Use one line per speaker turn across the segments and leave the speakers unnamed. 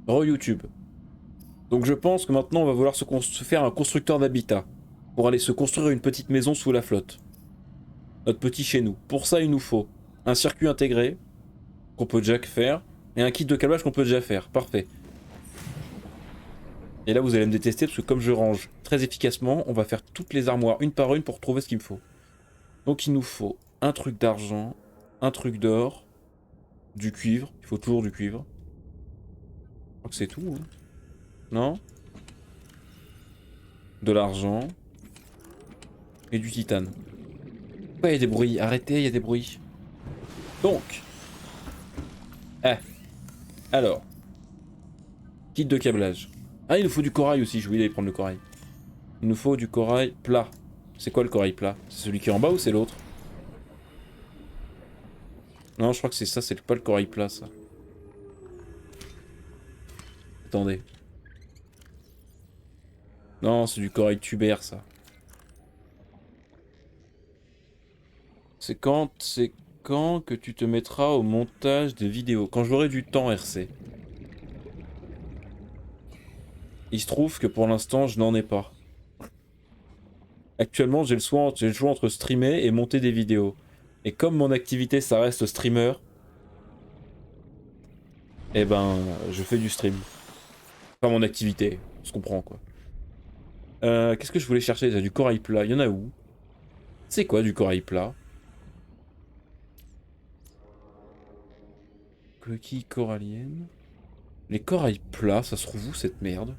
Re-YouTube. Donc je pense que maintenant on va vouloir se faire un constructeur d'habitat. Pour aller se construire une petite maison sous la flotte. Notre petit chez nous. Pour ça il nous faut un circuit intégré, qu'on peut déjà faire, et un kit de câblage qu'on peut déjà faire. Parfait. Et là vous allez me détester parce que comme je range très efficacement, on va faire toutes les armoires une par une pour trouver ce qu'il me faut. Donc il nous faut un truc d'argent, un truc d'or, du cuivre, il faut toujours du cuivre. Je crois que c'est tout, hein. Non? De l'argent. Et du titane. Pourquoi il y a des bruits? Arrêtez, il y a des bruits. Donc. Alors. Kit de câblage. Ah, il nous faut du corail aussi, je voulais aller prendre le corail. Il nous faut du corail plat. C'est quoi le corail plat? C'est celui qui est en bas ou c'est l'autre? Non, je crois que c'est ça, c'est pas le corail plat, ça. Attendez. Non, c'est du corail tubaire, ça. C'est quand que tu te mettras au montage des vidéos? Quand j'aurai du temps, RC. Il se trouve que pour l'instant, je n'en ai pas. Actuellement, j'ai le choix entre streamer et monter des vidéos. Et comme mon activité, ça reste streamer, eh ben, je fais du stream. Pas mon activité, on se comprend quoi. Qu'est-ce que je voulais chercher déjà? Du corail plat, il y en a où? C'est quoi du corail plat? Coquille corallienne. Les corails plats, ça se trouve où cette merde?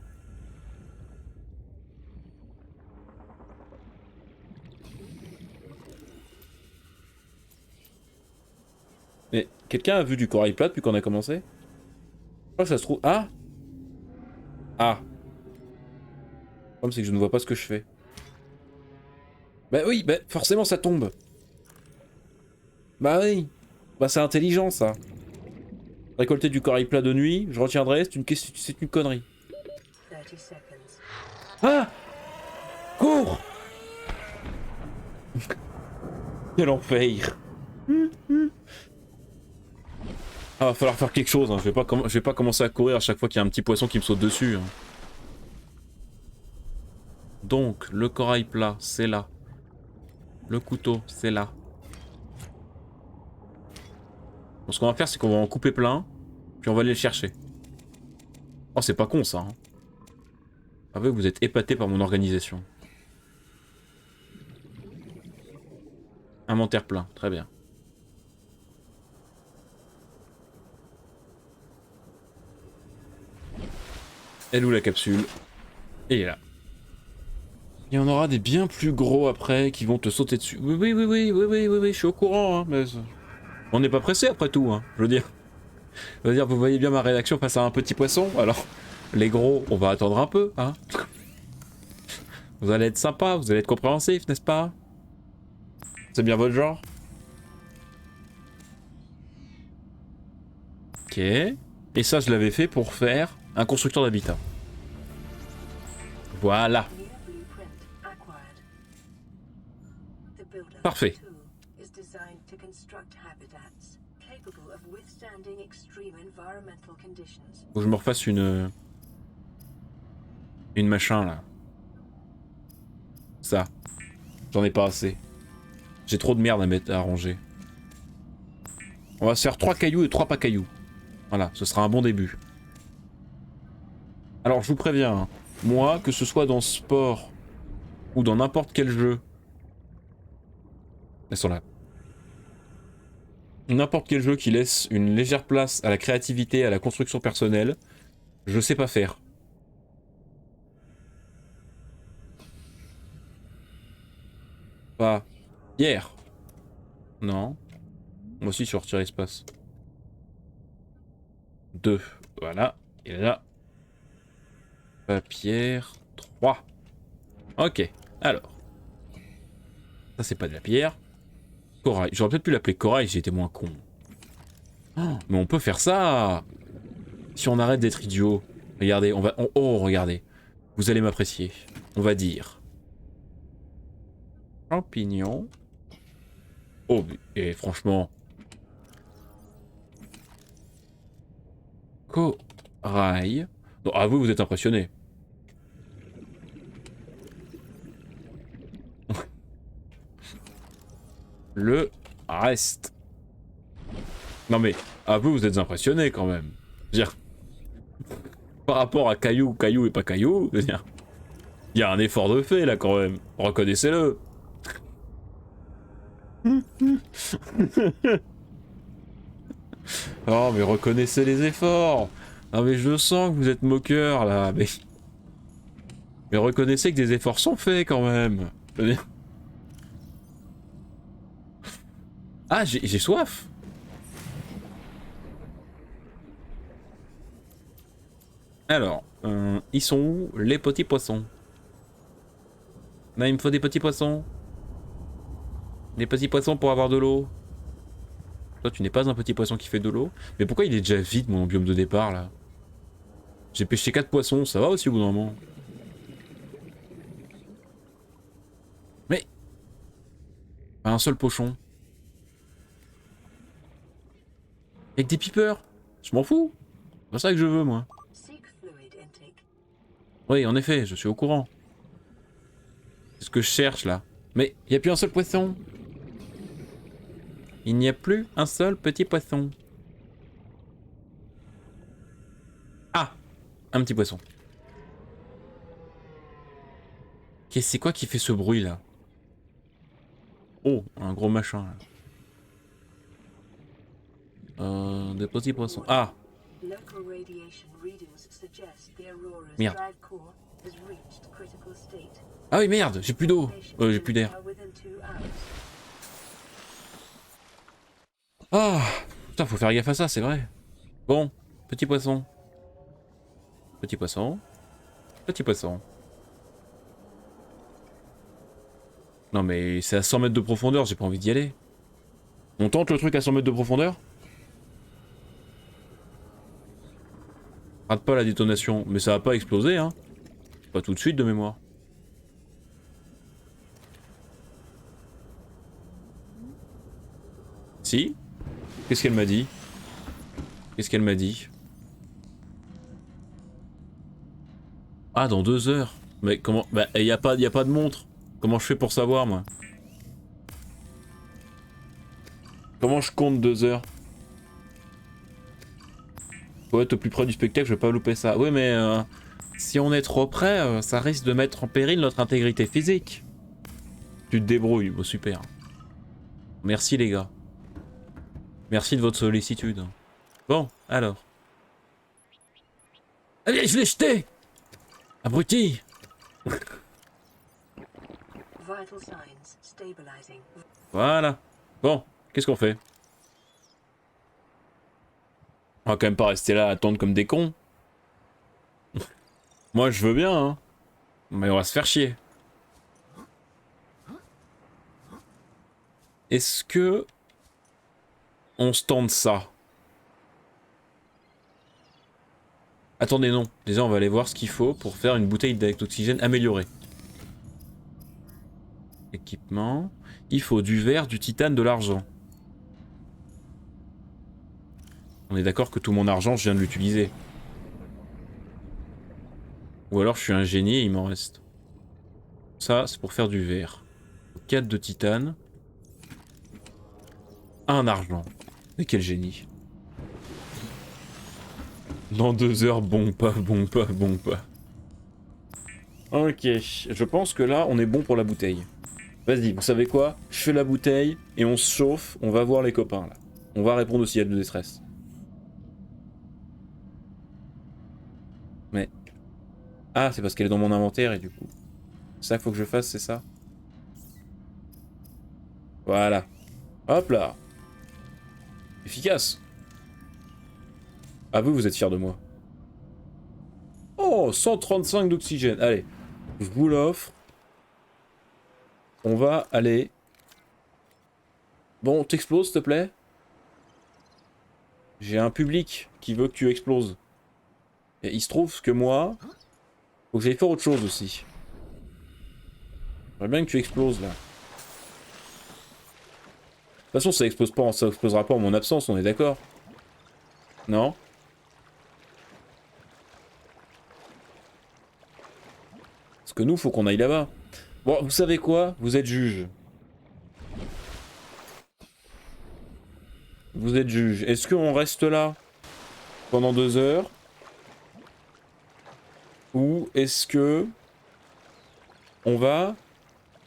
Mais quelqu'un a vu du corail plat depuis qu'on a commencé? Je crois que ça se trouve. Ah! Ah! Le problème c'est que je ne vois pas ce que je fais. Bah oui, bah forcément ça tombe. Bah oui. Bah c'est intelligent ça. Récolter du corail plat de nuit, je retiendrai, c'est une connerie. Ah! Cours! Quel enfer! Ah, va falloir faire quelque chose, hein. Je vais pas commencer à courir à chaque fois qu'il y a un petit poisson qui me saute dessus, hein. Donc, le corail plat, c'est là. Le couteau, c'est là. Donc, ce qu'on va faire, c'est qu'on va en couper plein, puis on va aller le chercher. Oh, c'est pas con ça, hein. Ah oui, vous êtes épaté par mon organisation. Inventaire plein, très bien. Elle est où la capsule? Et il est là. Il y en aura des bien plus gros après qui vont te sauter dessus. Oui, je suis au courant, hein, mais on n'est pas pressé après tout, hein, je veux dire. Vous voyez bien ma réaction face à un petit poisson, alors les gros, on va attendre un peu, hein. Vous allez être sympa, vous allez être compréhensif, n'est-ce pas? C'est bien votre genre? Ok. Et ça, je l'avais fait pour faire un constructeur d'habitat. Voilà. Parfait. Faut que je me refasse une machin là. Ça. J'en ai pas assez. J'ai trop de merde à mettre à ranger. On va se faire 3 cailloux et 3 pas cailloux. Voilà, ce sera un bon début. Alors je vous préviens, hein, moi, que ce soit dans sport ou dans n'importe quel jeu. Elles sont là. N'importe quel jeu qui laisse une légère place à la créativité, à la construction personnelle, je sais pas faire. Pas hier. Non. Moi aussi, je suis retiré espace. 2. Voilà. Et là. Pierre. 3. Ok. Alors. Ça, c'est pas de la pierre. Corail. J'aurais peut-être pu l'appeler corail, j'ai été moins con. Oh, mais on peut faire ça. Si on arrête d'être idiot. Regardez, on va... Oh, regardez. Vous allez m'apprécier. On va dire... Champignon. Oh, et franchement... rail. Non, ah vous êtes impressionné. Le reste. Non mais, à vous êtes impressionné quand même. Je veux dire, par rapport à caillou, caillou et pas caillou, je veux dire, il y a un effort de fait là quand même. Reconnaissez-le. Oh mais reconnaissez les efforts. Non mais je sens que vous êtes moqueur là, mais reconnaissez que des efforts sont faits quand même. Je veux dire... Ah j'ai soif. Alors, ils sont où les petits poissons? Là il me faut des petits poissons. Des petits poissons pour avoir de l'eau. Toi tu n'es pas un petit poisson qui fait de l'eau. Mais pourquoi il est déjà vide mon biome de départ là? J'ai pêché 4 poissons, ça va aussi au bout d'un moment. Mais... un seul pochon. Avec des pipeurs. Je m'en fous. C'est pas ça que je veux moi. Oui en effet, je suis au courant. C'est ce que je cherche là. Mais il n'y a plus un seul poisson. Il n'y a plus un seul petit poisson. Ah, un petit poisson. C'est quoi qui fait ce bruit là? Oh, un gros machin là. Des petits poissons. Ah, merde. Ah oui, merde, j'ai plus d'eau. J'ai plus d'air. Ah, putain, faut faire gaffe à ça, c'est vrai. Bon, petit poisson. Petit poisson. Petit poisson. Non mais c'est à 100 mètres de profondeur, j'ai pas envie d'y aller. On tente le truc à 100 mètres de profondeur? Rate pas la détonation, mais ça va pas exploser hein. Pas tout de suite de mémoire. Si? Qu'est-ce qu'elle m'a dit? Qu'est-ce qu'elle m'a dit? Ah dans 2 heures. Mais comment? Bah y a pas de montre. Comment je fais pour savoir moi? Comment je compte 2 heures? Faut être au plus près du spectacle, je vais pas louper ça. Oui mais si on est trop près, ça risque de mettre en péril notre intégrité physique. Tu te débrouilles, bon super. Merci les gars. Merci de votre sollicitude. Bon, alors. Allez, je l'ai jeté! Abruti! Voilà. Bon, qu'est-ce qu'on fait? On va quand même pas rester là à attendre comme des cons. Moi je veux bien, hein. Mais on va se faire chier. Est-ce que... on se tente ça? Attendez, non. Déjà, on va aller voir ce qu'il faut pour faire une bouteille d'oxygène améliorée. Équipement. Il faut du verre, du titane, de l'argent. On est d'accord que tout mon argent, je viens de l'utiliser. Ou alors je suis un génie et il m'en reste. Ça, c'est pour faire du verre. 4 de titane. Un argent. Mais quel génie. Dans 2 heures, bon pas, bon pas, bon pas. Ok, je pense que là, on est bon pour la bouteille. Vas-y, vous savez quoi? Je fais la bouteille et on se chauffe, on va voir les copains là. On va répondre aussi à de détresse. Mais... ah, c'est parce qu'elle est dans mon inventaire et du coup... ça qu'il faut que je fasse, c'est ça? Voilà. Hop là. Efficace. Ah vous êtes fiers de moi. Oh, 135 d'oxygène. Allez, je vous l'offre. On va aller... bon, t'exploses s'il te plaît. J'ai un public qui veut que tu exploses. Et il se trouve que moi... faut que j'aille faire autre chose aussi. J'aimerais bien que tu exploses là. De toute façon ça explose pas, ça explosera pas en mon absence, on est d'accord? Non? Parce que nous, faut qu'on aille là-bas. Bon, vous savez quoi? Vous êtes juge. Vous êtes juge. Est-ce qu'on reste là pendant 2 heures? Ou est-ce que on va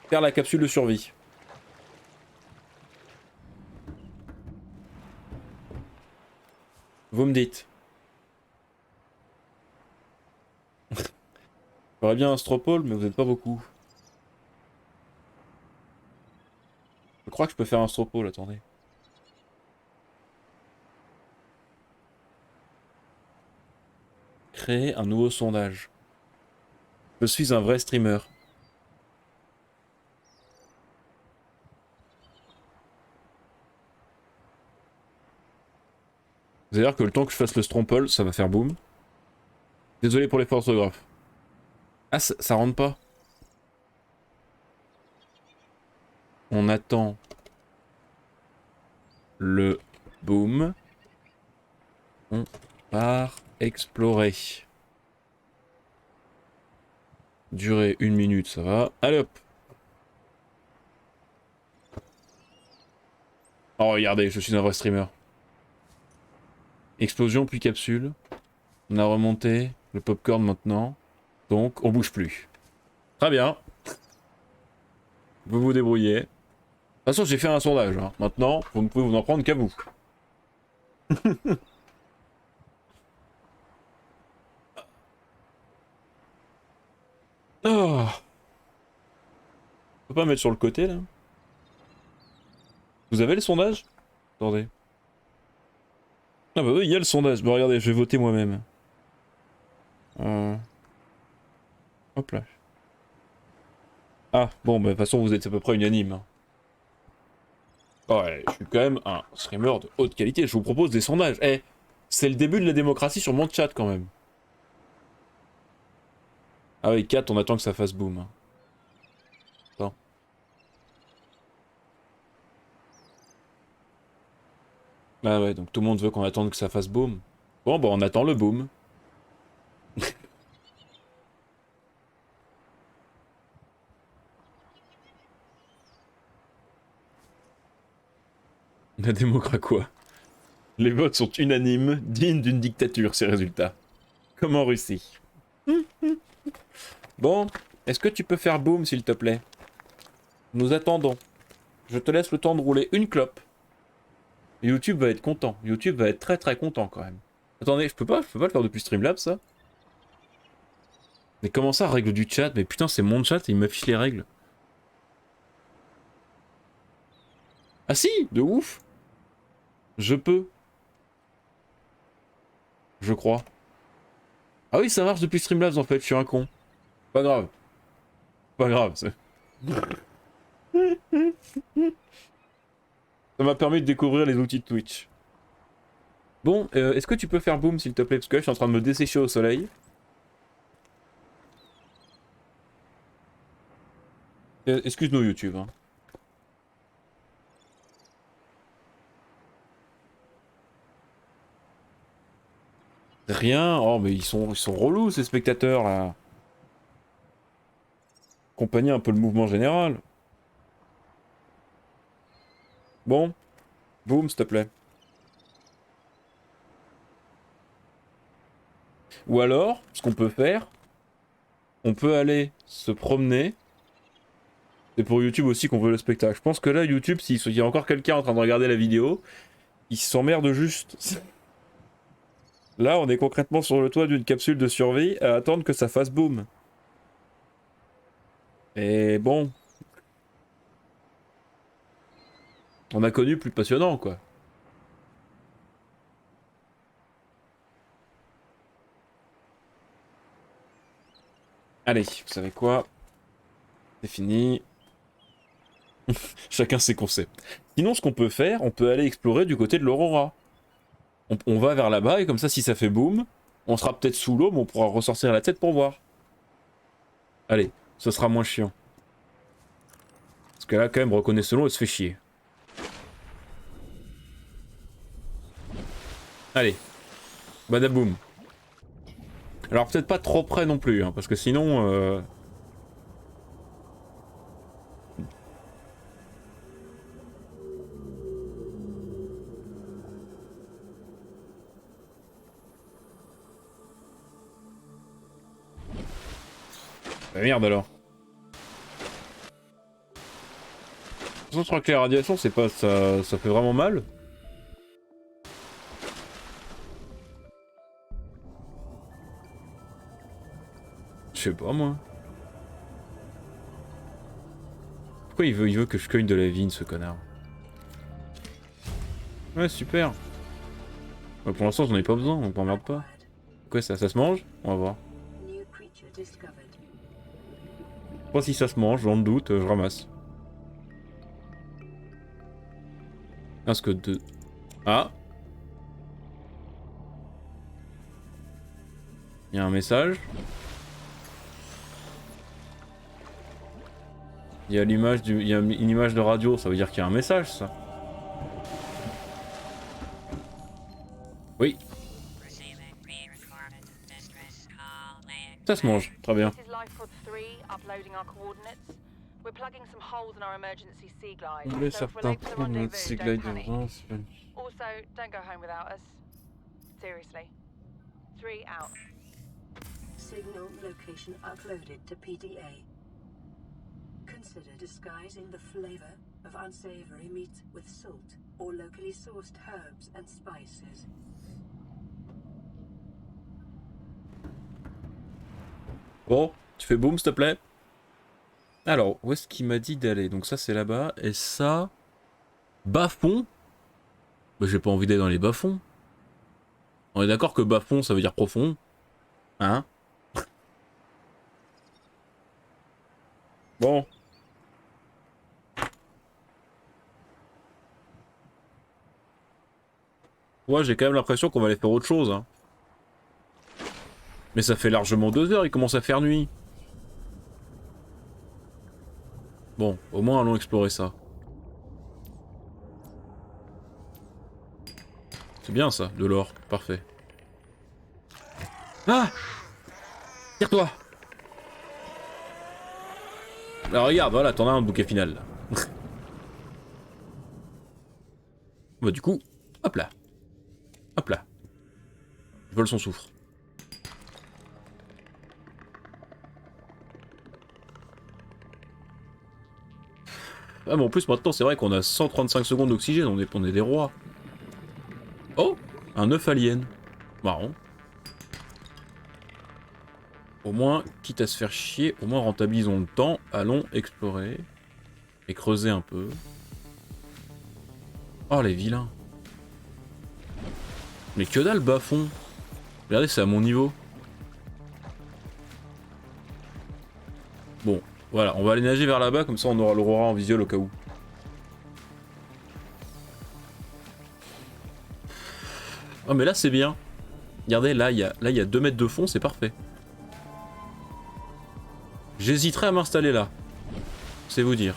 faire la capsule de survie? Vous me dites. J'aurais bien un stropole, mais vous n'êtes pas beaucoup. Je crois que je peux faire un stropole, attendez. Créer un nouveau sondage. Je suis un vrai streamer. C'est-à-dire que le temps que je fasse le stropole, ça va faire boum. Désolé pour les fautes orthographes. Ah, ça rentre pas. On attend le boom. On part explorer. Durée 1 minute, ça va. Allez hop. Oh regardez, je suis un vrai streamer. Explosion puis capsule. On a remonté le popcorn maintenant. Donc on bouge plus. Très bien. Vous vous débrouillez. De toute façon j'ai fait un sondage. Hein. Maintenant, vous ne pouvez vous en prendre qu'à vous. Oh. On peut pas mettre sur le côté là? Vous avez le sondage? Attendez. Ah bah oui, il y a le sondage. Bon regardez, je vais voter moi-même. Hop là. Ah, bon, bah de toute façon vous êtes à peu près unanime. Hein. Ouais, je suis quand même un streamer de haute qualité. Je vous propose des sondages. Eh, c'est le début de la démocratie sur mon chat quand même. Ah oui, 4, on attend que ça fasse boom. Hein. Attends. Ah ouais, donc tout le monde veut qu'on attende que ça fasse boom. Bon, bah on attend le boom. La démocratie quoi? Les votes sont unanimes, dignes d'une dictature, ces résultats. Comme en Russie. Bon, est-ce que tu peux faire boom, s'il te plaît? Nous attendons. Je te laisse le temps de rouler une clope. YouTube va être content. YouTube va être très très content quand même. Attendez, je peux pas le faire depuis Streamlabs, ça? Mais comment ça, règle du chat? Mais putain, c'est mon chat et il m'affiche les règles. Ah si, de ouf. Je peux. Je crois. Ah oui, ça marche depuis Streamlabs en fait, je suis un con. Pas grave. Pas grave. Ça m'a permis de découvrir les outils de Twitch. Bon, est-ce que tu peux faire boom s'il te plaît? Parce que là, je suis en train de me dessécher au soleil. Excuse-nous YouTube. Hein. Rien. Oh, mais ils sont relous ces spectateurs là. Accompagner un peu le mouvement général. Bon, boom s'il te plaît. Ou alors, ce qu'on peut faire, on peut aller se promener. C'est pour YouTube aussi qu'on veut le spectacle. Je pense que là, YouTube, s'il y a encore quelqu'un en train de regarder la vidéo, il s'emmerde juste. Là, on est concrètement sur le toit d'une capsule de survie à attendre que ça fasse boom. Et bon, on a connu plus passionnant, quoi. Allez, vous savez quoi? C'est fini. Chacun ses concepts. Sinon, ce qu'on peut faire, on peut aller explorer du côté de l'Aurora. On va vers là-bas et comme ça, si ça fait boom, on sera peut-être sous l'eau, mais on pourra ressortir la tête pour voir. Allez, ce sera moins chiant. Parce que là, quand même, reconnaissons-le, elle se fait chier. Allez, badaboum. Alors peut-être pas trop près non plus, hein, parce que sinon... Bah merde alors. De toute façon, je crois que les radiations, c'est pas ça fait vraiment mal. Je sais pas moi. Pourquoi il veut que je cogne de la vigne, ce connard? Ouais, super. Bah, pour l'instant, j'en ai pas besoin, on m'emmerde pas. Quoi ça se mange? On va voir. Je sais pas si ça se mange, dans le doute, je ramasse. Parce que de... Ah. Il y a un message. Il y a l'image du... Il y a une image de radio, ça veut dire qu'il y a un message, ça. Oui. Ça se mange, très bien. On voulait certains points de notre Sea Glide d'urgence.
Also, don't go home without us. Seriously. 3 out.
Signal location uploaded to PDA. Consider disguising the flavor of unsavory meat with salt or locally sourced herbs and spices.
Bon, tu fais boum s'il te plaît. Alors, où est-ce qu'il m'a dit d'aller? Donc ça c'est là-bas, et ça... Bas-fond? Bah j'ai pas envie d'aller dans les bas-fonds. On est d'accord que bas-fond ça veut dire profond? Hein? Bon. Ouais, j'ai quand même l'impression qu'on va aller faire autre chose, hein. Mais ça fait largement 2 heures, il commence à faire nuit. Bon, au moins allons explorer ça. C'est bien ça, de l'or, parfait. Ah! Tire-toi! Là regarde, voilà, t'en as un bouquet final là. Bah du coup, hop là. Hop là. Je vole son soufre. Ah mais en plus maintenant c'est vrai qu'on a 135 secondes d'oxygène, on est des rois. Oh! Un œuf alien. Marrant. Au moins, quitte à se faire chier, au moins rentabilisons le temps. Allons explorer. Et creuser un peu. Oh les vilains. Mais que dalle bas-fond. Regardez, c'est à mon niveau. Bon, voilà, on va aller nager vers là-bas, comme ça on aura l'aurora en visuel au cas où. Oh mais là c'est bien. Regardez, là il y a 2 mètres de fond, c'est parfait. J'hésiterais à m'installer là. C'est vous dire.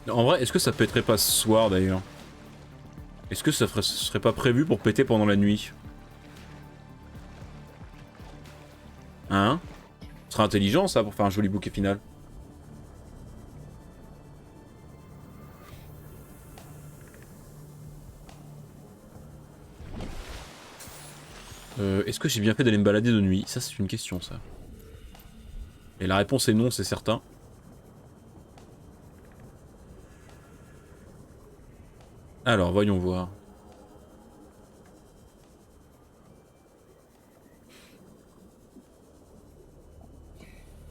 En vrai, est-ce que ça pèterait pas ce soir d'ailleurs? Est-ce que ça serait pas prévu pour péter pendant la nuit? Hein? Ce serait intelligent ça pour faire un joli bouquet final. Est-ce que j'ai bien fait d'aller me balader de nuit? Ça c'est une question ça. Et la réponse est non, c'est certain. Alors, voyons voir.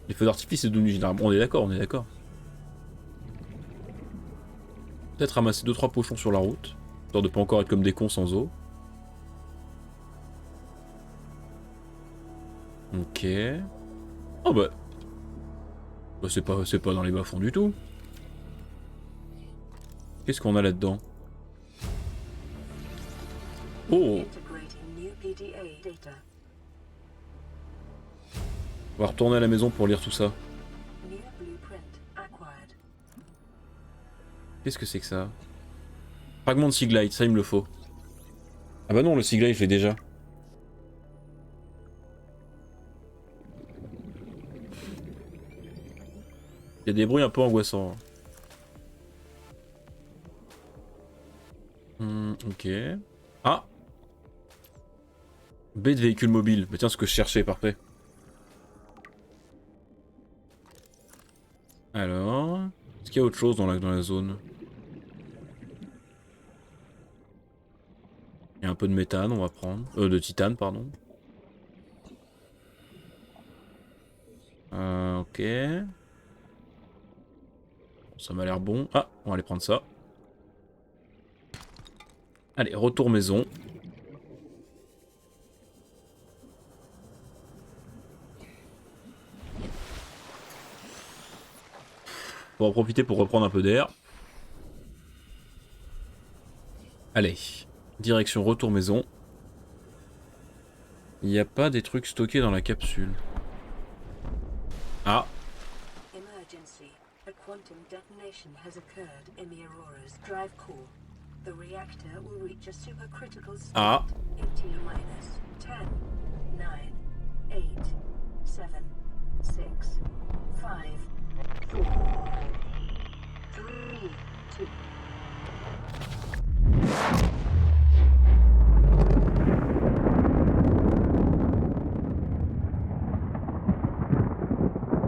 Les feux d'artifice c'est de nuit généralement. On est d'accord, on est d'accord. Peut-être ramasser 2-3 pochons sur la route, histoire de pas encore être comme des cons sans eau. Ok. Oh bah. Bah c'est pas dans les bas-fonds du tout. Qu'est-ce qu'on a là-dedans? Oh! On va retourner à la maison pour lire tout ça. Qu'est-ce que c'est que ça? Fragment de Sea Glide, ça il me le faut. Ah bah non, le Sea Glide je l'ai déjà. Il y a des bruits un peu angoissants. Ok. Ah! B de véhicule mobile. Mais tiens, ce que je cherchais, parfait. Alors... Est-ce qu'il y a autre chose dans la zone? Il y a un peu de méthane, on va prendre. De titane, pardon. Ok. Ça m'a l'air bon. Ah, on va aller prendre ça. Allez, retour maison. On va en profiter pour reprendre un peu d'air. Allez, direction retour maison. Il n'y a pas des trucs stockés dans la capsule. Ah.
Emergency. A quantum detonation has occurred in the Aurora's drive core. The reactor will reach a supercritical state
Ah.
in T-minus 10, 9, 8, 7, 6, 5, 4, 3, 2.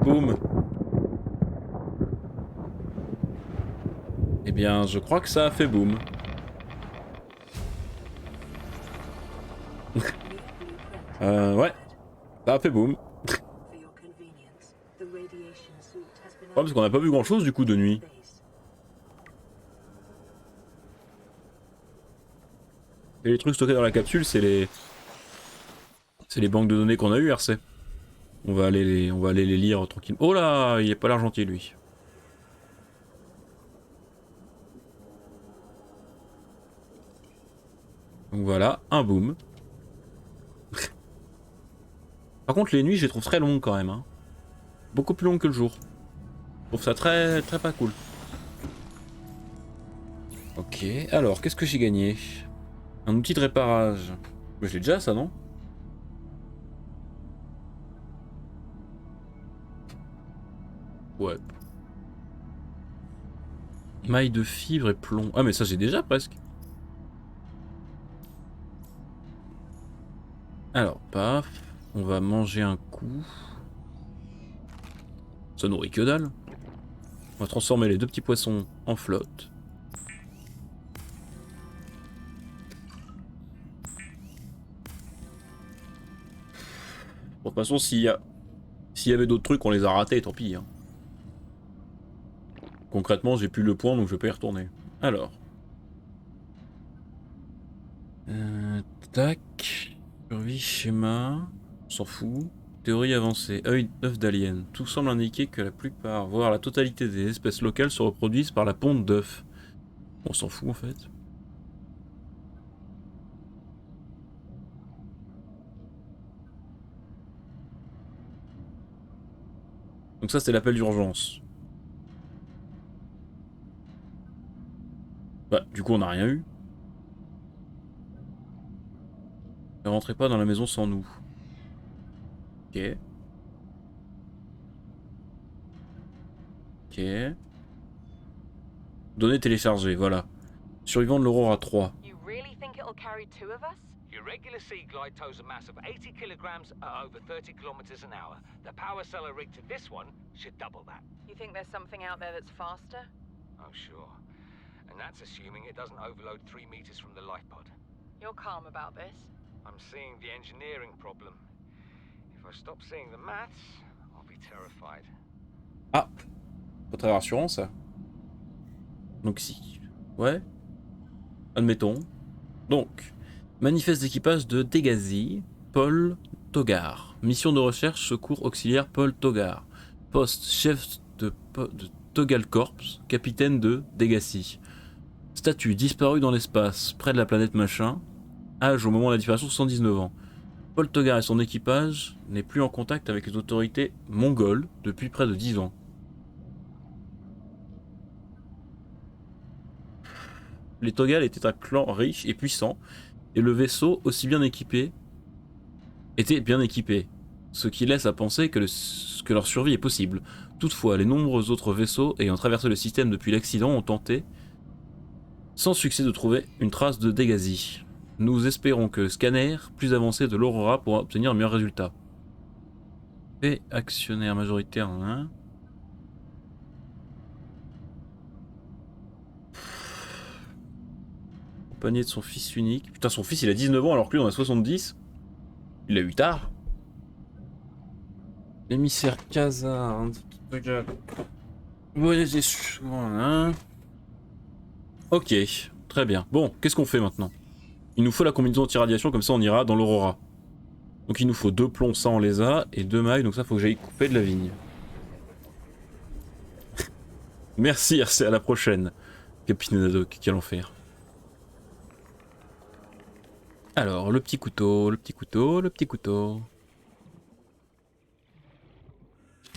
Boum. Eh bien, je crois que ça a fait boum. Ouais. Ça a fait boum. Ouais, parce qu'on n'a pas vu grand chose du coup de nuit. Et les trucs stockés dans la capsule, c'est les banques de données qu'on a eu, RC. On va aller les lire tranquille. Oh là, il est pas l'air gentil lui. Donc voilà, un boom. Par contre, les nuits, je les trouve très longues quand même. Hein. Beaucoup plus longues que le jour. Je trouve ça très pas cool. Ok, alors, qu'est-ce que j'ai gagné? Un outil de réparage. Mais je l'ai déjà ça, non? Ouais. Maille de fibre et plomb. Ah mais ça j'ai déjà presque. Alors, paf. On va manger un coup. Ça nourrit que dalle. On va transformer les deux petits poissons en flotte. Bon, de toute façon, s'il y avait d'autres trucs, on les a ratés, tant pis. Hein. Concrètement, j'ai plus le point, donc je vais pas y retourner. Alors. Tac. Survie, schéma. On s'en fout. Théorie avancée. Œuf d'alien. Tout semble indiquer que la plupart, voire la totalité des espèces locales se reproduisent par la ponte d'œufs. On s'en fout en fait. Donc ça c'est l'appel d'urgence. Bah du coup on n'a rien eu. Ne rentrez pas dans la maison sans nous. Ok. Ok. Données téléchargées, voilà. Survivant de l'Aurora 3.
You really think it'll carry two of us?
Your regular sea glide tows a mass of 80 kilograms at over 30 kilometers an hour. The power cellar rigged to this one should double that.
You think there's something out there that's faster?
Oh, sure. And that's assuming it doesn't overload 3 meters from the life pod.
You're calm about this?
I'm seeing the engineering problem. If I stop seeing the maths, I'll be terrified.
Ah, pas très rassurant ça. Donc si. Ouais. Admettons. Donc, manifeste d'équipage de Dégasi, Paul Togar. Mission de recherche, secours auxiliaire Paul Togar. Poste, chef de Togal Corps, capitaine de Dégasi. Statut, disparu dans l'espace, près de la planète machin. Âge au moment de la disparition, 119 ans. Paul Togar et son équipage n'est plus en contact avec les autorités mongoles depuis près de 10 ans. Les Togal étaient un clan riche et puissant, et le vaisseau, aussi bien équipé, était bien équipé, ce qui laisse à penser que leur survie est possible. Toutefois, les nombreux autres vaisseaux ayant traversé le système depuis l'accident ont tenté, sans succès, de trouver une trace de Dégasi. Nous espérons que scanner plus avancé de l'Aurora pour obtenir un meilleur résultat. Et actionnaire majoritaire, hein. Compagnie de son fils unique. Putain, son fils il a 19 ans alors que lui on a 70. Il l'a eu tard. L'émissaire Khazar. Voilà. Ok, très bien. Bon, qu'est-ce qu'on fait maintenant? Il nous faut la combinaison anti-radiation, comme ça on ira dans l'Aurora. Donc il nous faut 2 plombs, ça on les a, et 2 mailles, donc ça faut que j'aille couper de la vigne. Merci RC, à la prochaine. Capitaine Haddock, quel enfer. Alors, le petit couteau, le petit couteau, le petit couteau.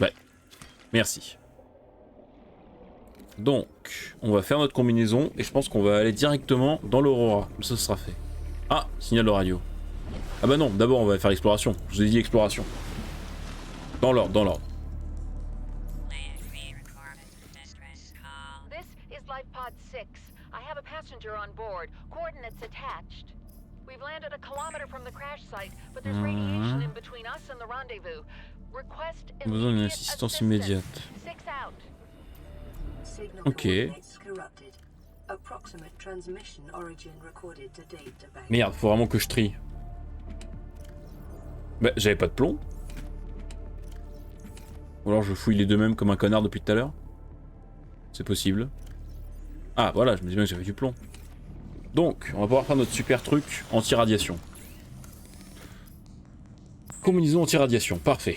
Ouais, merci. Donc, on va faire notre combinaison, et je pense qu'on va aller directement dans l'Aurora, comme ça ce sera fait. Ah, signal de radio. Ah bah non, d'abord on va faire l'exploration. Je vous ai dit exploration. Dans l'ordre, dans l'ordre.
This is Life Pod 6. I have a passenger on board. Coordinates attached. We've landed a kilometer from the crash site, but there's radiation in between us and the rendezvous. Request
Besoin d'une
immediate
assistance
assistance.
immédiate.
6 out.
Signal
Ok.
coordinates corrupted. Approximate transmission origin recorded to database.
Merde, faut vraiment que je trie. Bah, j'avais pas de plomb. Ou alors je fouille les deux mêmes comme un connard depuis tout à l'heure. C'est possible. Ah voilà, je me dis bien que j'avais du plomb. Donc, on va pouvoir faire notre super truc anti-radiation. Combinaison anti-radiation, parfait.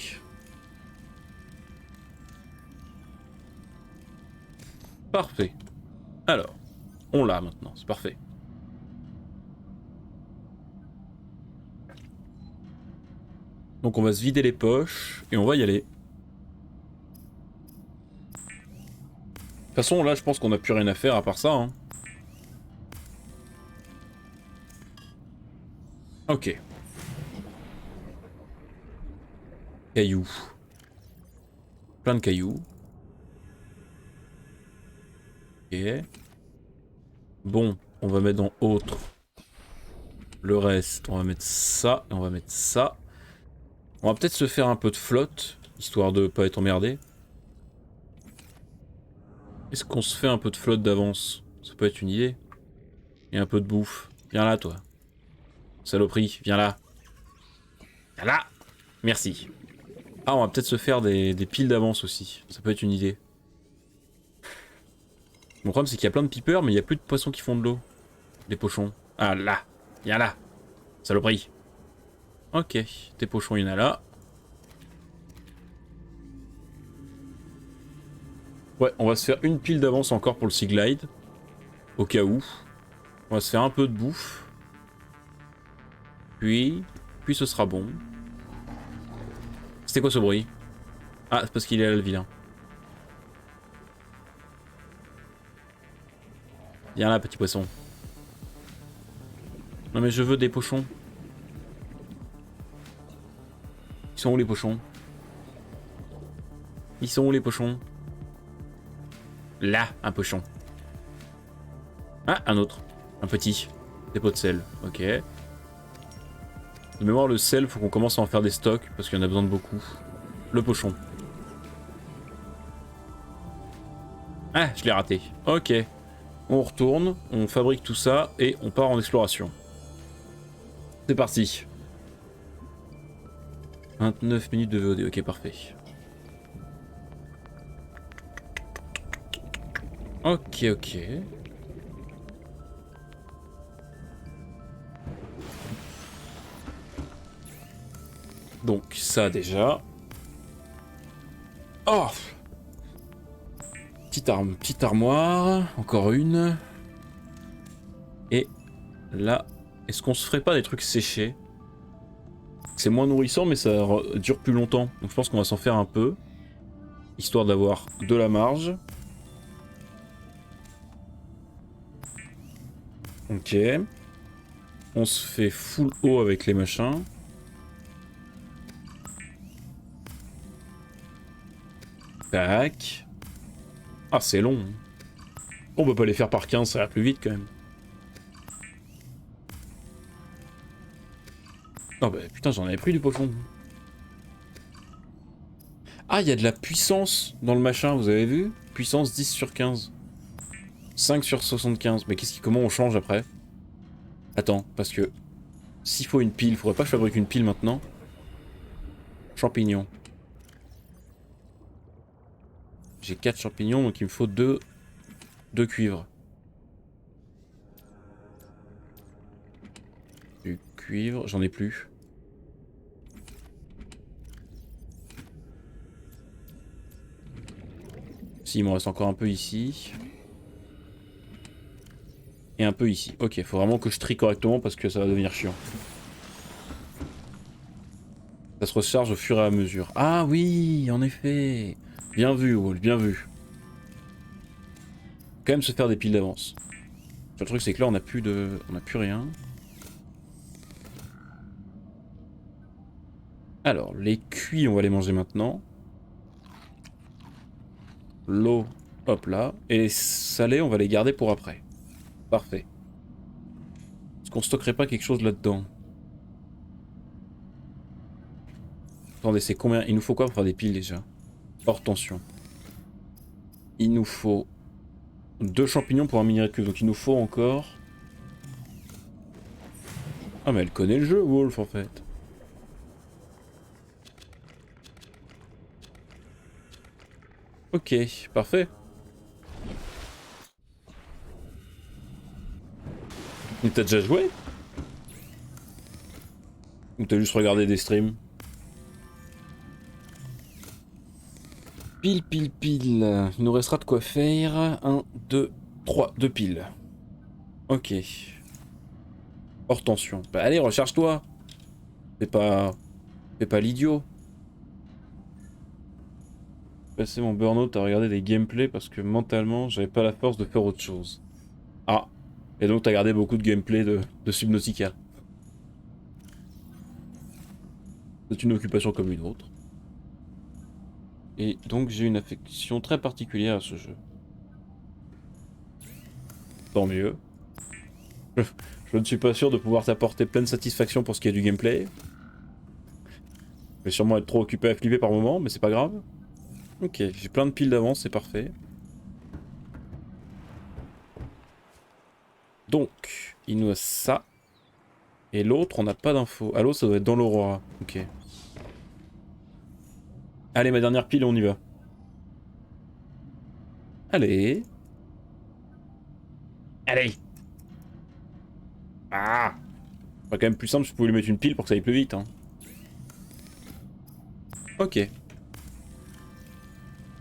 Parfait. Alors, on l'a maintenant, c'est parfait. Donc on va se vider les poches et on va y aller. De toute façon, là, je pense qu'on n'a plus rien à faire à part ça. Hein. Ok. Cailloux. Plein de cailloux. Ok. Bon, on va mettre dans autre. Le reste, on va mettre ça et on va mettre ça. On va peut-être se faire un peu de flotte, histoire de pas être emmerdé. Est-ce qu'on se fait un peu de flotte d'avance? Ça peut être une idée. Et un peu de bouffe. Viens là, toi. Saloperie, viens là. Viens là. Merci. Ah, on va peut-être se faire des piles d'avance aussi. Ça peut être une idée. Mon problème, c'est qu'il y a plein de peepers, mais il n'y a plus de poissons qui font de l'eau. Des pochons. Ah, là. Viens là. Saloperie. Ok. Tes pochons, il y en a là. Ouais, on va se faire une pile d'avance encore pour le Sea Glide. Au cas où. On va se faire un peu de bouffe. Puis ce sera bon. C'était quoi ce bruit? Ah, c'est parce qu'il est là le vilain. Viens là, petit poisson. Non mais je veux des pochons. Ils sont où les pochons? Ils sont où les pochons? Là, un pochon. Ah, un autre. Un petit. Des pots de sel. Ok. De mémoire, le sel, faut qu'on commence à en faire des stocks, parce qu'il y en a besoin de beaucoup. Le pochon. Ah, je l'ai raté. Ok. On retourne, on fabrique tout ça, et on part en exploration. C'est parti. 29 minutes de VOD, ok, parfait. Ok, ok. Donc ça déjà. Oh, petite armoire, encore une. Et là, est-ce qu'on se ferait pas des trucs séchés? C'est moins nourrissant mais ça dure plus longtemps. Donc je pense qu'on va s'en faire un peu. Histoire d'avoir de la marge. Ok. On se fait full eau avec les machins. Tac. Ah, c'est long. On peut pas les faire par 15, ça va plus vite quand même. Oh bah putain, j'en avais pris du pochon. Ah, il y a de la puissance dans le machin, vous avez vu? Puissance 10 sur 15. 5 sur 75. Mais comment on change après? Attends, parce que s'il faut une pile, faudrait pas que je fabrique une pile maintenant. Champignons. J'ai 4 champignons, donc il me faut 2 cuivre. Du cuivre, j'en ai plus. Si, il me reste encore un peu ici. Et un peu ici. Ok, faut vraiment que je trie correctement parce que ça va devenir chiant. Ça se recharge au fur et à mesure. Ah oui, en effet. Bien vu, Wolf, bien vu. Quand même se faire des piles d'avance. Le truc c'est que là on a plus rien. Alors, les cuits on va les manger maintenant. L'eau, hop là. Et les salés on va les garder pour après. Parfait. Est-ce qu'on stockerait pas quelque chose là-dedans? Attendez, c'est combien? Il nous faut quoi pour faire des piles déjà? Hors tension. Il nous faut 2 champignons pour un minerai de cuivre, donc il nous faut encore... Ah mais elle connaît le jeu, Wolf, en fait. Ok, parfait. Mais t'as déjà joué? Ou t'as juste regardé des streams? Pile, pile, pile. Il nous restera de quoi faire. 1, 2, 3. 2 piles. Ok. Hors tension. Bah allez, recharge-toi. Fais pas l'idiot. Passer mon burn-out à regarder des gameplays parce que mentalement, j'avais pas la force de faire autre chose. Ah. Et donc t'as regardé beaucoup de gameplay de Subnautica. C'est une occupation comme une autre. Et donc j'ai une affection très particulière à ce jeu. Tant mieux. Je ne suis pas sûr de pouvoir t'apporter pleine satisfaction pour ce qui est du gameplay. Je vais sûrement être trop occupé à flipper par moment, mais c'est pas grave. Ok, j'ai plein de piles d'avance, c'est parfait. Donc, il nous reste ça. Et l'autre, on n'a pas d'infos. Ah, l'autre, ça doit être dans l'Aurora. Ok. Allez, ma dernière pile, on y va. Allez. Allez. Ah. C'est quand même plus simple si je pouvais lui mettre une pile pour que ça aille plus vite. Hein. Ok.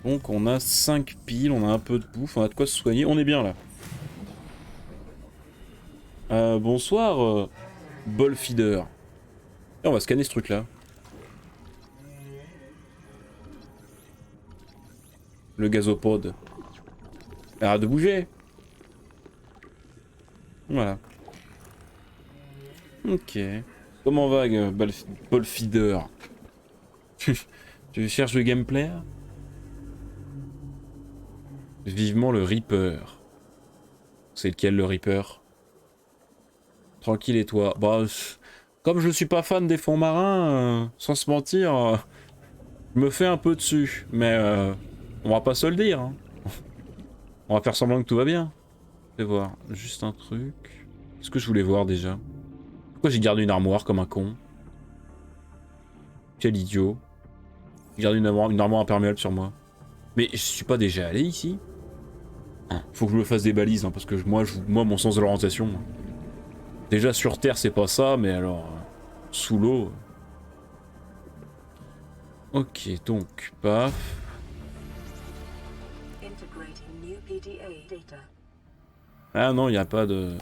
Donc on a 5 piles, on a un peu de bouffe, on a de quoi se soigner. On est bien là. Bonsoir, bol feeder. Et on va scanner ce truc là. Le gazopode. Arrête de bouger. Voilà. Ok. Comment va, bol feeder? Tu cherches le gameplay? Vivement le Reaper. C'est lequel le Reaper? Tranquille et toi? Bah, comme je suis pas fan des fonds marins, sans se mentir, je me fais un peu dessus. Mais on va pas se le dire. Hein. On va faire semblant que tout va bien. Je vais voir, juste un truc. Qu'est-ce que je voulais voir déjà? Pourquoi j'ai gardé une armoire comme un con? Quel idiot. J'ai gardé une armoire imperméable sur moi. Mais je suis pas déjà allé ici? Faut que je me fasse des balises, hein, parce que moi, mon sens de l'orientation... Déjà sur Terre, c'est pas ça, mais alors... sous l'eau... Ok, donc, paf... Ah non, il n'y a pas de...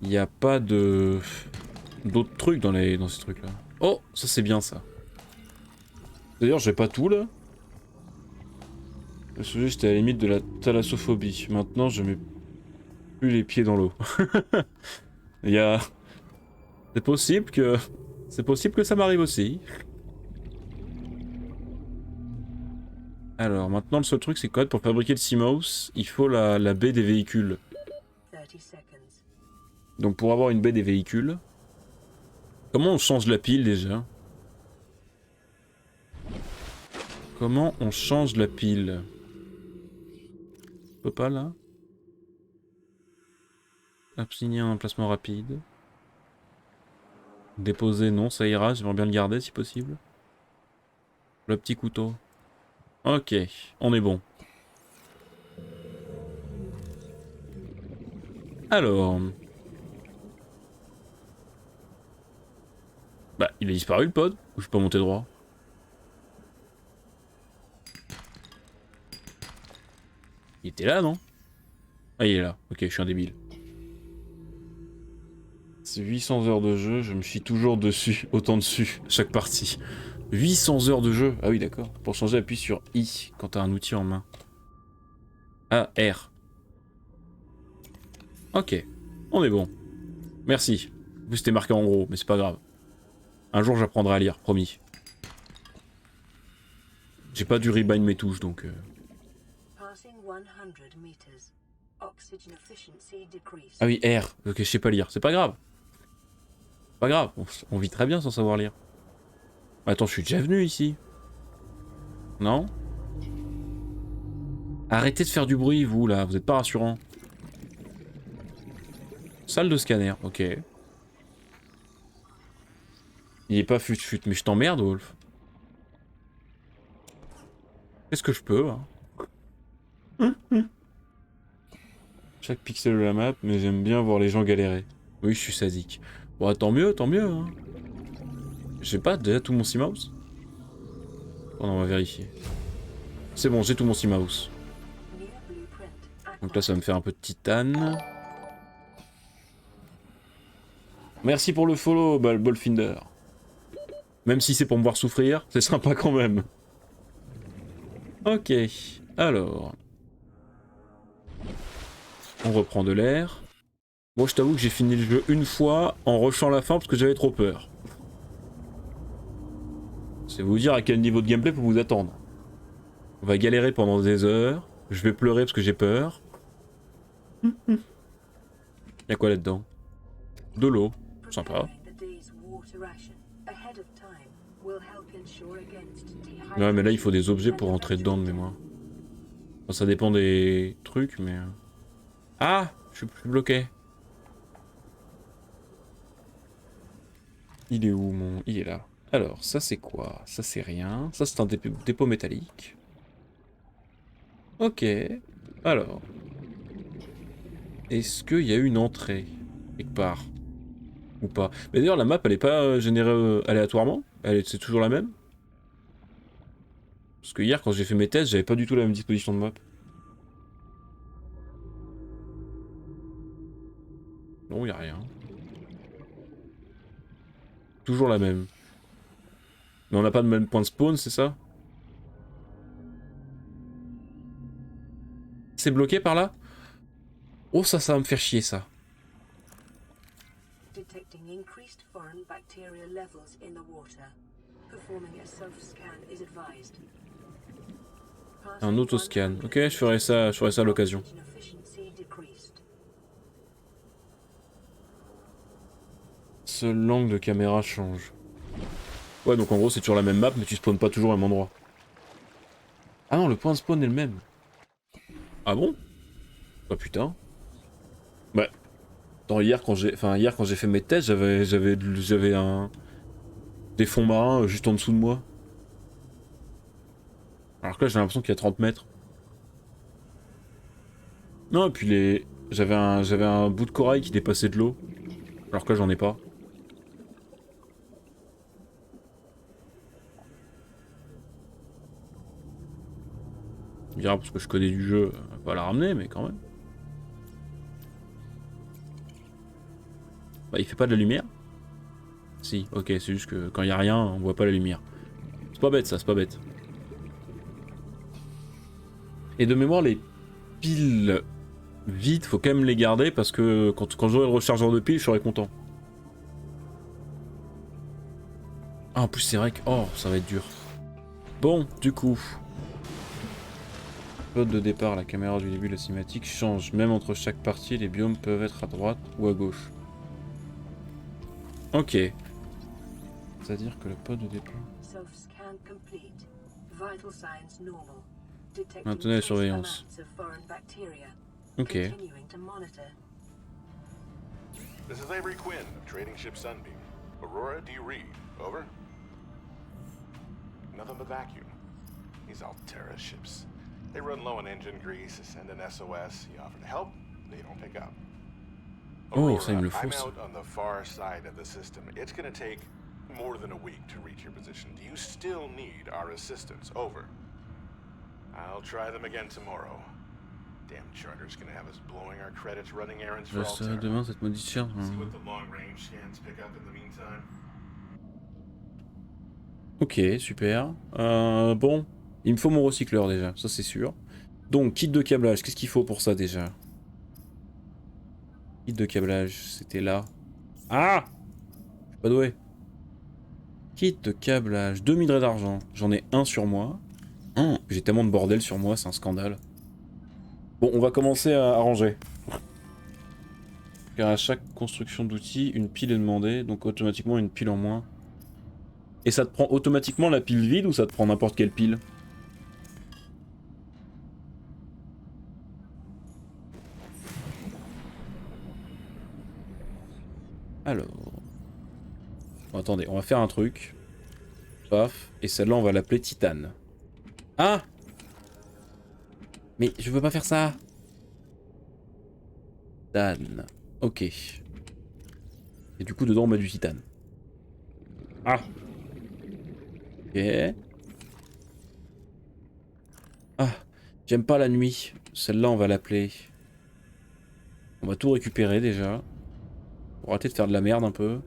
Il n'y a pas de... d'autres trucs dans ces trucs-là. Oh, ça c'est bien ça. D'ailleurs, j'ai pas tout là. Le sujet, j'étais à la limite de la thalassophobie. Maintenant, je mets plus les pieds dans l'eau. Il y a... C'est possible que ça m'arrive aussi. Alors, maintenant, le seul truc, c'est quoi? Pour fabriquer le CMOS, il faut la baie des véhicules. Donc pour avoir une baie des véhicules... Comment on change la pile déjà? Comment on change la pile? Je peux pas là? Assigner un emplacement rapide. Déposer, non, ça ira, j'aimerais bien le garder si possible. Le petit couteau. Ok, on est bon. Alors... Bah, il a disparu le pod? Ou je peux pas monter droit? Il était là, non? Ah, il est là. Ok, je suis un débile. C'est 800 heures de jeu, je me chie toujours dessus, autant dessus, chaque partie. 800 heures de jeu? Ah oui, d'accord. Pour changer, appuie sur I quand t'as un outil en main. Ah, R. Ok, on est bon. Merci. En plus, c'était marqué en gros, mais c'est pas grave. Un jour, j'apprendrai à lire, promis. J'ai pas dû rebind mes touches, donc... Ah oui, R. Ok, je sais pas lire. C'est pas grave. Pas grave, on vit très bien sans savoir lire. Attends, je suis déjà venu ici. Non? Arrêtez de faire du bruit, vous, là. Vous êtes pas rassurant. Salle de scanner, ok. Il est pas fut-fut, mais je t'emmerde, Wolf. Qu'est-ce que je peux, hein? Chaque pixel de la map, mais j'aime bien voir les gens galérer. Oui, je suis sadique. Bon, tant mieux, hein. J'ai pas déjà tout mon C-Mouse? On va vérifier. C'est bon, j'ai tout mon C-Mouse. Donc là, ça va me faire un peu de titane. Merci pour le follow, Bolfinder. Même si c'est pour me voir souffrir, c'est sympa quand même. Ok, alors... On reprend de l'air. Bon, je t'avoue que j'ai fini le jeu une fois en rushant la fin parce que j'avais trop peur. C'est vous dire à quel niveau de gameplay pour vous attendre. On va galérer pendant des heures. Je vais pleurer parce que j'ai peur. Y'a quoi là-dedans? De l'eau. Sympa. Ouais, mais là il faut des objets pour rentrer dedans de mémoire. Enfin, ça dépend des trucs, mais... Ah! Je suis bloqué. Il est où mon... Il est là. Alors, ça c'est quoi? Ça c'est rien. Ça c'est un dépôt métallique. Ok. Alors. Est-ce qu'il y a une entrée? Quelque part? Ou pas? Mais d'ailleurs la map elle est pas générée aléatoirement? C'est toujours la même? Parce que hier quand j'ai fait mes tests, j'avais pas du tout la même disposition de map. Non, y a rien. Toujours la même. Mais on n'a pas de même point de spawn, c'est ça? C'est bloqué par là? Oh, ça va me faire chier, ça. Un autoscan. Ok, je ferai ça à l'occasion. Seul l'angle de caméra change. Ouais, donc en gros, c'est toujours la même map, mais tu spawns pas toujours au même endroit. Ah non, le point de spawn est le même. Ah bon? Oh putain. Ouais. Attends, hier quand j'ai fait mes tests, j'avais des fonds marins juste en dessous de moi. Alors que là, j'ai l'impression qu'il y a 30 mètres. Non, et puis j'avais un bout de corail qui dépassait de l'eau. Alors que là, j'en ai pas. On dira parce que je connais du jeu, pas la ramener, mais quand même. Bah, il fait pas de la lumière? Si, ok, c'est juste que quand il y a rien, on voit pas la lumière. C'est pas bête ça, c'est pas bête. Et de mémoire, les piles vides, faut quand même les garder parce que quand j'aurai le rechargeur de piles, je serai content. Ah, en plus, c'est vrai que... Oh, ça va être dur. Bon, du coup... Code de départ, la caméra du début de la cinématique change. Même entre chaque partie, les biomes peuvent être à droite ou à gauche. Ok. C'est-à-dire que le pod de dépôt...
Self-scan complete. Vital signs normal. Detecting
Maintenez la
trace
surveillance.
amounts of foreign bacteria.
Ok.
Continuing to monitor.
This is Avery Quinn of Trading Ship Sunbeam. Aurora, do you read? Over? Nothing but vacuum. These Alterra ships. They run low on engine grease, send an SOS, you offer to help, they don't pick up.
Oh, ça il me le faut
I'm
ça.
out on the far side of the system. It's gonna take more than a week to reach your position. Do you still need our assistance? Over. I'll try them again tomorrow. Damn charter's gonna have us blowing our credits running errands for
Reste
Alterra.
demain cette maudite charge.
See what the long range scans pick up in the meantime.
Ok, super. Bon, il me faut mon recycleur déjà, ça c'est sûr. Donc, kit de câblage, qu'est-ce qu'il faut pour ça déjà? Kit de câblage, c'était là. Ah! Je suis pas doué. Kit de câblage, 2 minerais d'argent. J'en ai un sur moi. J'ai tellement de bordel sur moi, c'est un scandale. Bon, on va commencer à ranger. Car à chaque construction d'outils, une pile est demandée, donc automatiquement une pile en moins. Et ça te prend automatiquement la pile vide ou ça te prend n'importe quelle pile? Alors... Bon, attendez, on va faire un truc. Paf. Et celle-là, on va l'appeler Titane. Ah! Mais je veux pas faire ça. Titane. Ok. Et du coup, dedans, on met du titane. Ah! Ok. Ah! J'aime pas la nuit. Celle-là, on va l'appeler... On va tout récupérer, déjà. Pour arrêter de faire de la merde, un peu.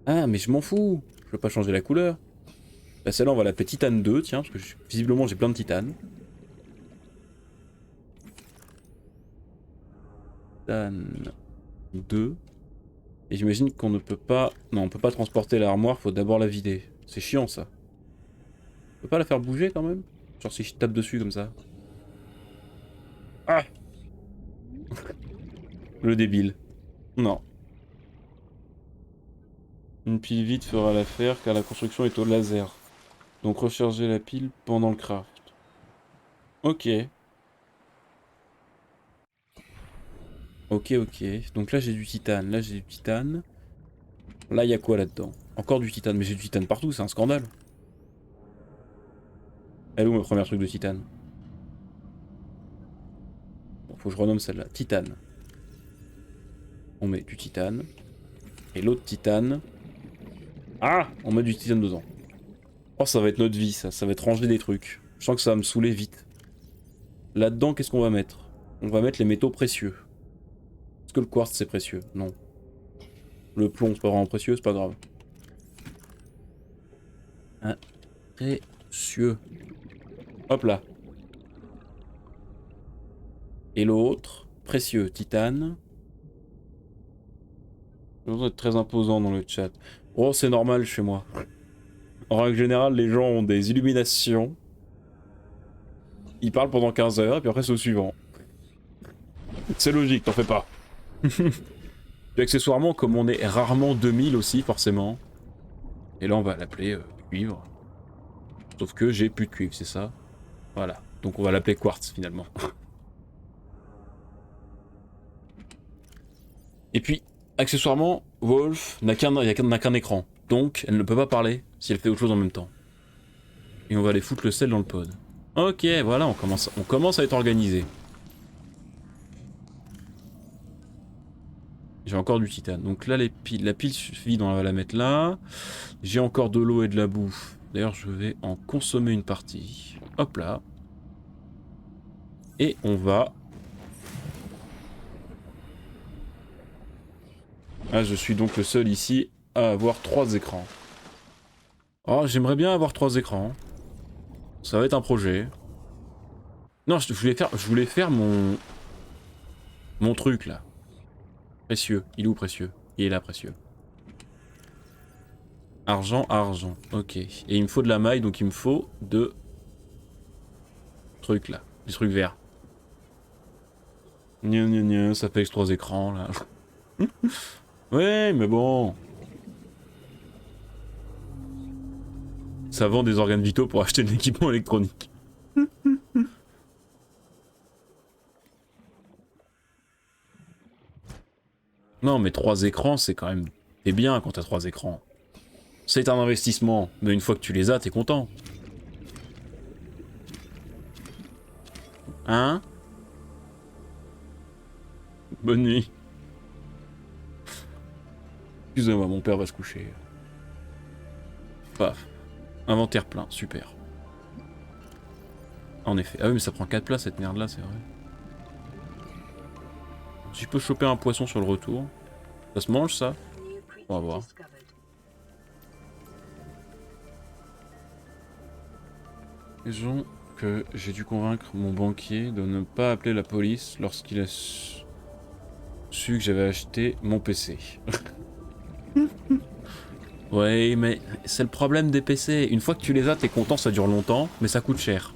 Ah, mais je m'en fous! Je veux pas changer la couleur. Bah, celle-là, on va l'appeler Titane 2, tiens, parce que visiblement, j'ai plein de titane. Titane 2. Et j'imagine qu'on ne peut pas... Non, on peut pas transporter l'armoire, faut d'abord la vider. C'est chiant, ça. On peut pas la faire bouger, quand même? Genre si je tape dessus, comme ça. Ah! Le débile. Non. Une pile vide fera l'affaire, car la construction est au laser. Donc recharger la pile pendant le craft. Ok. Ok. Donc là j'ai du titane, là j'ai du titane. Là il y a quoi là-dedans? Encore du titane, mais j'ai du titane partout, c'est un scandale. Elle est où ma première truc de titane? Bon, faut que je renomme celle-là. Titane. On met du titane. Et l'autre titane. Ah! On met du titane dedans. Oh, ça va être notre vie, ça. Ça va être ranger des trucs. Je sens que ça va me saouler vite. Là-dedans, qu'est-ce qu'on va mettre? On va mettre les métaux précieux. Est-ce que le quartz, c'est précieux? Non. Le plomb, c'est pas vraiment précieux, c'est pas grave. Un précieux. Hop là. Et l'autre, précieux, titane. Ça doit être très imposant dans le chat. Oh, c'est normal chez moi. En règle générale, les gens ont des illuminations. Ils parlent pendant 15 heures, et puis après c'est au suivant. C'est logique, t'en fais pas. Puis accessoirement, comme on est rarement 2000 aussi, forcément. Et là, on va l'appeler cuivre. Sauf que j'ai plus de cuivre, c'est ça. Voilà. Donc on va l'appeler quartz, finalement. Et puis, accessoirement, Wolf n'a qu'un écran. Donc, elle ne peut pas parler si elle fait autre chose en même temps. Et on va aller foutre le sel dans le pod. Ok, voilà, on commence à être organisé. J'ai encore du titane. Donc là, la pile vide, on va la mettre là. J'ai encore de l'eau et de la bouffe. D'ailleurs, je vais en consommer une partie. Hop là. Et on va... Ah, je suis donc le seul ici à avoir 3 écrans. Oh, j'aimerais bien avoir 3 écrans. Ça va être un projet. Non, je voulais faire mon truc là. Précieux. Il est où précieux? Il est là précieux. Argent, argent. Ok. Et il me faut de la maille, donc il me faut de trucs là. Des trucs verts. Ça fait 3 écrans là. Ouais, mais bon. Ça vend des organes vitaux pour acheter de l'équipement électronique. Non, mais 3 écrans, c'est quand même... T'es bien quand t'as 3 écrans. C'est un investissement, mais une fois que tu les as, t'es content. Hein? Bonne nuit. Excusez-moi, mon père va se coucher. Paf. Inventaire plein, super. En effet. Ah oui, mais ça prend 4 places cette merde là, c'est vrai. Si je peux choper un poisson sur le retour. Ça se mange ça? On va voir. Disons que j'ai dû convaincre mon banquier de ne pas appeler la police lorsqu'il a su que j'avais acheté mon PC. Ouais, mais c'est le problème des PC. Une fois que tu les as, t'es content, ça dure longtemps, mais ça coûte cher.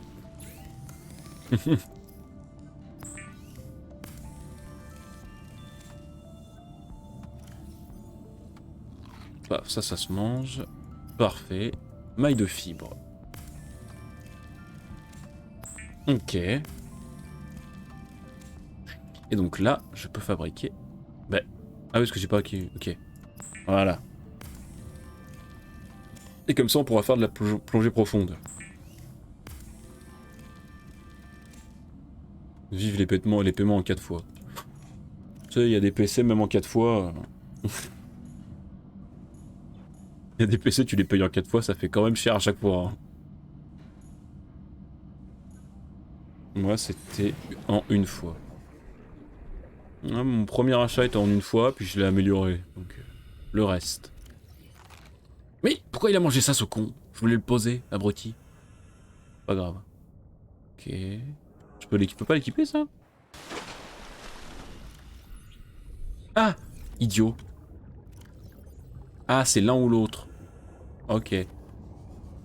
Bah, ça se mange. Parfait. Maille de fibre. Ok. Et donc là, je peux fabriquer... Bah... Ah oui, parce que j'ai pas... Ok. Voilà. Et comme ça, on pourra faire de la plongée profonde. Vive les paiements en 4 fois. Tu sais, il y a des PC même en 4 fois. Il y a des PC, tu les payes en 4 fois, ça fait quand même cher à chaque fois. Hein. Moi, c'était en 1 fois. Ah, mon premier achat était en 1 fois, puis je l'ai amélioré. Donc, le reste. Mais pourquoi il a mangé ça, ce con? Je voulais le poser, abruti. Pas grave. Ok. Je peux pas l'équiper, ça? Ah! Idiot. Ah, c'est l'un ou l'autre. Ok.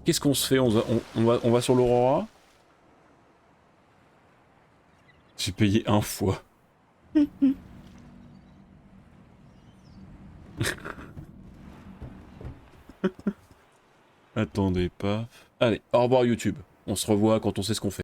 Qu'est-ce qu'on se fait? On va sur l'Aurora? J'ai payé 1 fois. Attendez pas. Allez, au revoir YouTube. On se revoit quand on sait ce qu'on fait.